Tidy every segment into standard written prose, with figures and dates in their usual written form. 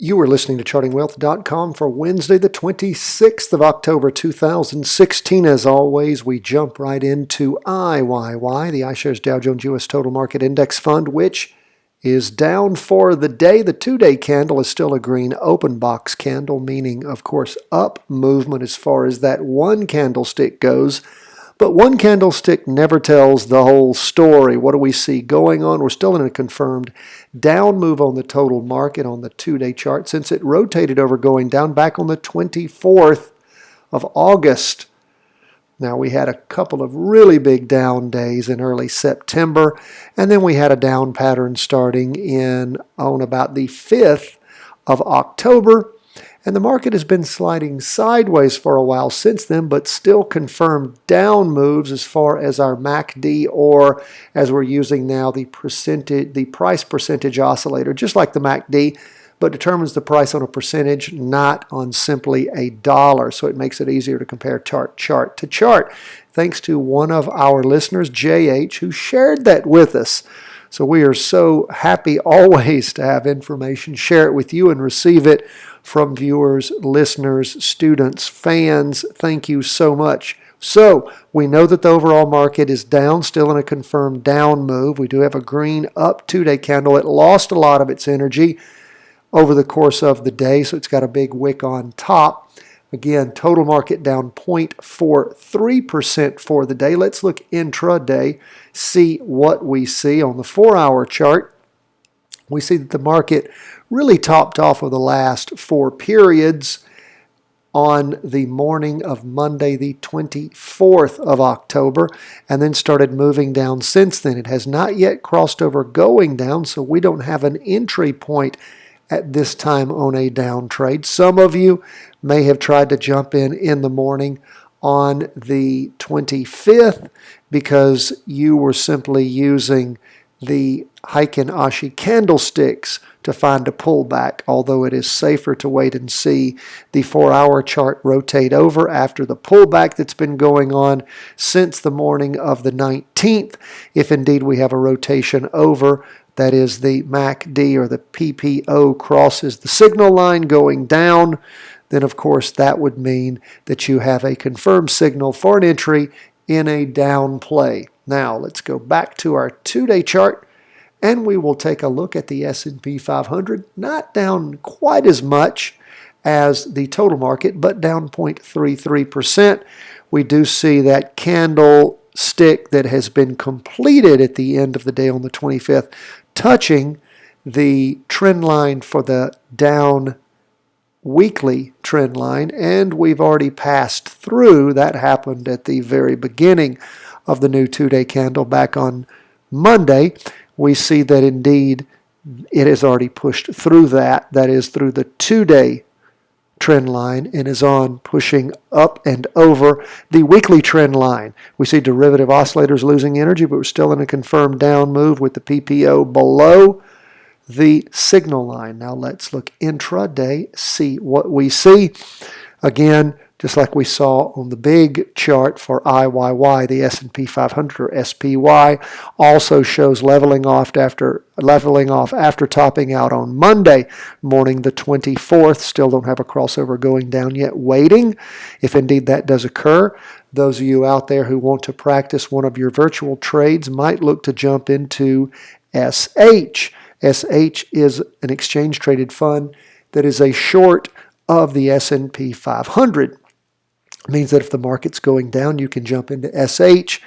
You are listening to ChartingWealth.com for Wednesday, the 26th of October, 2016. As always, we jump right into IYY, the iShares Dow Jones U.S. Total Market Index Fund, which is down for the day. The two-day candle is still a green open box candle, meaning, of course, up movement as far as that one candlestick goes. But one candlestick never tells the whole story. What do we see going on? We're still in a confirmed down move on the total market on the two-day chart since it rotated over going down back on the 24th of August. Now, we had a couple of really big down days in early September, and then we had a down pattern starting on about the 5th of October. And the market has been sliding sideways for a while since then, but still confirmed down moves as far as our MACD, or as we're using now, the price percentage oscillator, just like the MACD, but determines the price on a percentage, not on simply a dollar. So it makes it easier to compare chart to chart. Thanks to one of our listeners, JH, who shared that with us. So we are so happy always to have information, share it with you, and receive it from viewers, listeners, students, fans. Thank you so much. So we know that the overall market is down, still in a confirmed down move. We do have a green up two-day candle. It lost a lot of its energy over the course of the day, so it's got a big wick on top. Again, total market down 0.43% for the day. Let's look intraday, see what we see. On the 4-hour chart, we see that the market really topped off of the last four periods on the morning of Monday, the 24th of October, and then started moving down since then. It has not yet crossed over going down, so we don't have an entry point at this time on a down trade. Some of you may have tried to jump in the morning on the 25th because you were simply using the Heiken Ashi candlesticks to find a pullback, although it is safer to wait and see the 4-hour chart rotate over after the pullback that's been going on since the morning of the 19th. If indeed we have a rotation over, that is the MACD or the PPO crosses the signal line going down, then of course that would mean that you have a confirmed signal for an entry in a down play. Now let's go back to our two-day chart and we will take a look at the S&P 500, not down quite as much as the total market, but down 0.33%. We do see that candlestick that has been completed at the end of the day on the 25th, touching the trend line for the down weekly trend line, and we've already passed through. That happened at the very beginning of the new two-day candle back on Monday. We see that indeed it has already pushed through that is through the two-day trend line, and is on pushing up and over the weekly trend line. We see derivative oscillators losing energy, but we're still in a confirmed down move with the PPO below the signal line. Now let's look intraday, see what we see. Again, just like we saw on the big chart for IYY, the S&P 500 or SPY also shows leveling off after topping out on Monday morning, the 24th. Still don't have a crossover going down yet. Waiting, if indeed that does occur. Those of you out there who want to practice one of your virtual trades might look to jump into SH. SH is an exchange-traded fund that is a short of the S&P 500. It means that if the market's going down, you can jump into SH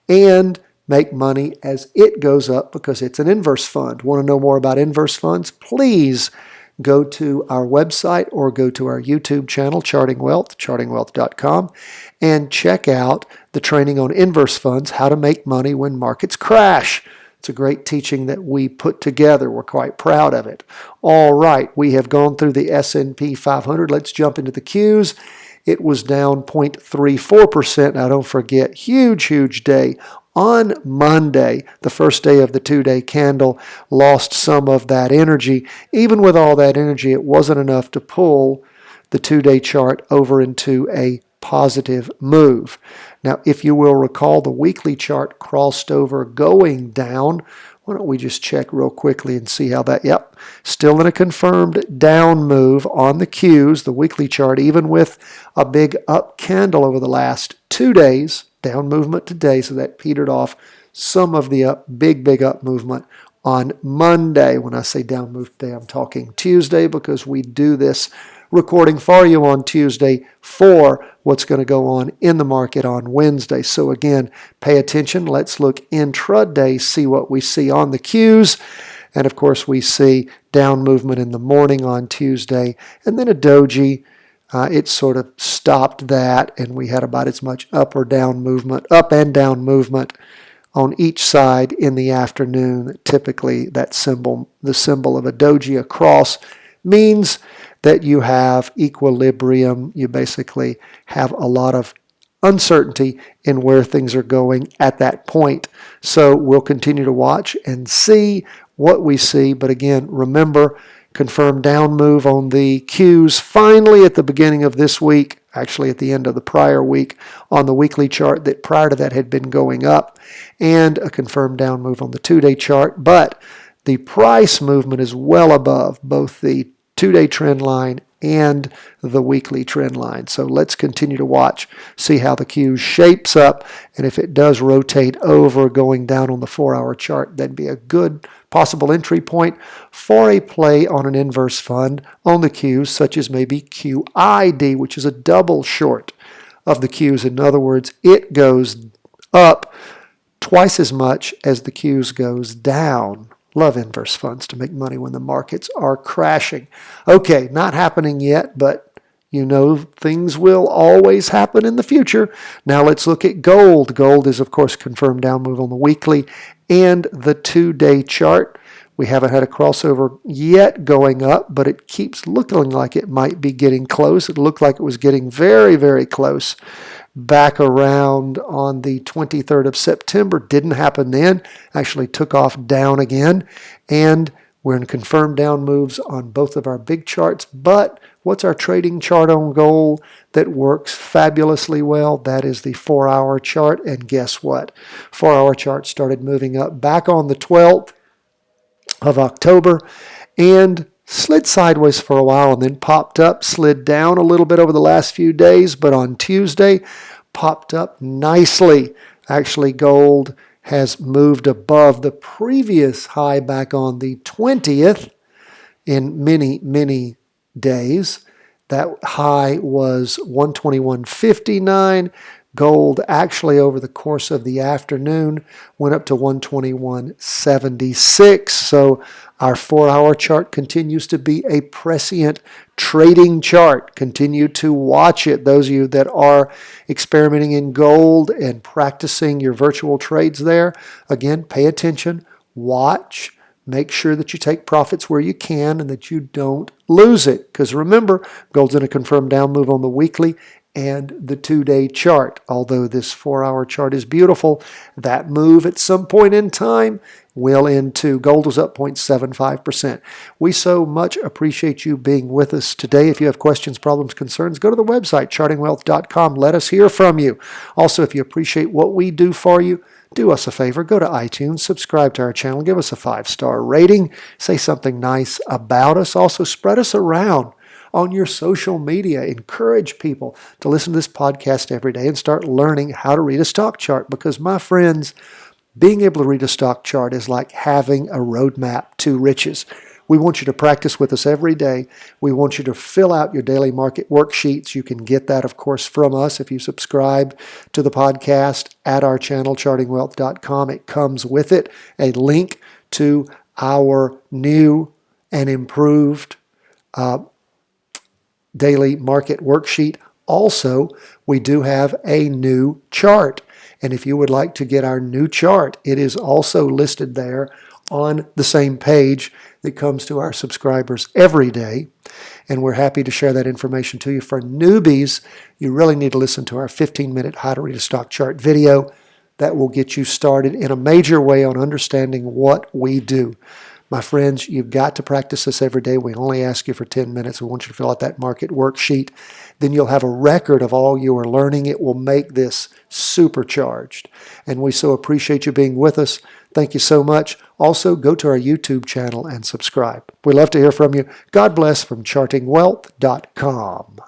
and make money as it goes up because it's an inverse fund. Want to know more about inverse funds? Please go to our website or go to our YouTube channel, Charting Wealth, chartingwealth.com, and check out the training on inverse funds, how to make money when markets crash. It's a great teaching that we put together. We're quite proud of it. All right, we have gone through the S&P 500. Let's jump into the Qs. It was down 0.34%. Now don't forget, huge day. On Monday, the first day of the two-day candle, lost some of that energy. Even with all that energy, it wasn't enough to pull the two-day chart over into a positive move. Now, if you will recall, the weekly chart crossed over going down. Why don't we just check real quickly and see how that, yep, still in a confirmed down move on the Qs, the weekly chart, even with a big up candle over the last 2 days, down movement today, so that petered off some of the up, big up movement on Monday. When I say down move today, I'm talking Tuesday, because we do this recording for you on Tuesday for what's going to go on in the market on Wednesday. So again, pay attention. Let's look intraday, see what we see on the Qs. And of course, we see down movement in the morning on Tuesday, and then a doji. It sort of stopped that, and we had about as much up and down movement on each side in the afternoon. Typically, that symbol, the symbol of a doji across, means that you have equilibrium. You basically have a lot of uncertainty in where things are going at that point. So we'll continue to watch and see what we see. But again, remember, confirmed down move on the Qs finally at the beginning of this week, actually at the end of the prior week on the weekly chart that prior to that had been going up, and a confirmed down move on the 2-day chart. But the price movement is well above both the 2-day trend line and the weekly trend line. So let's continue to watch, see how the Q shapes up, and if it does rotate over going down on the 4-hour chart, that'd be a good possible entry point for a play on an inverse fund on the Qs, such as maybe QID, which is a double short of the Qs. In other words, it goes up twice as much as the Qs goes down. Love inverse funds to make money when the markets are crashing. Okay, not happening yet, but you know things will always happen in the future. Now let's look at gold. Gold is, of course, confirmed down move on the weekly and the 2-day chart. We haven't had a crossover yet going up, but it keeps looking like it might be getting close. It looked like it was getting very close back around on the 23rd of September. Didn't happen then. Actually took off down again. And we're in confirmed down moves on both of our big charts. But what's our trading chart on gold that works fabulously well? That is the 4-hour chart. And guess what? 4-hour chart started moving up back on the 12th of October and slid sideways for a while and then popped up, slid down a little bit over the last few days, but on Tuesday popped up nicely. Actually, gold has moved above the previous high back on the 20th in many days. That high was 121.59. Gold actually over the course of the afternoon went up to 121.76. So our 4-hour chart continues to be a prescient trading chart. Continue to watch it. Those of you that are experimenting in gold and practicing your virtual trades there, again, pay attention, watch, make sure that you take profits where you can and that you don't lose it. Because remember, gold's in a confirmed down move on the weekly and the 2-day chart. Although this 4-hour chart is beautiful, that move at some point in time will end too. Gold was up 0.75%. We so much appreciate you being with us today. If you have questions, problems, concerns, go to the website, chartingwealth.com. Let us hear from you. Also, if you appreciate what we do for you, do us a favor, go to iTunes, subscribe to our channel, give us a 5-star rating, say something nice about us. Also, spread us around on your social media. Encourage people to listen to this podcast every day and start learning how to read a stock chart, because, my friends, being able to read a stock chart is like having a roadmap to riches. We want you to practice with us every day. We want you to fill out your daily market worksheets. You can get that, of course, from us if you subscribe to the podcast at our channel, chartingwealth.com. It comes with it a link to our new and improved daily market worksheet. Also, we do have a new chart. And if you would like to get our new chart, it is also listed there on the same page that comes to our subscribers every day. And we're happy to share that information to you. For newbies, you really need to listen to our 15-minute How to Read a Stock Chart video. That will get you started in a major way on understanding what we do. My friends, you've got to practice this every day. We only ask you for 10 minutes. We want you to fill out that market worksheet. Then you'll have a record of all you are learning. It will make this supercharged. And we so appreciate you being with us. Thank you so much. Also, go to our YouTube channel and subscribe. We love to hear from you. God bless from chartingwealth.com.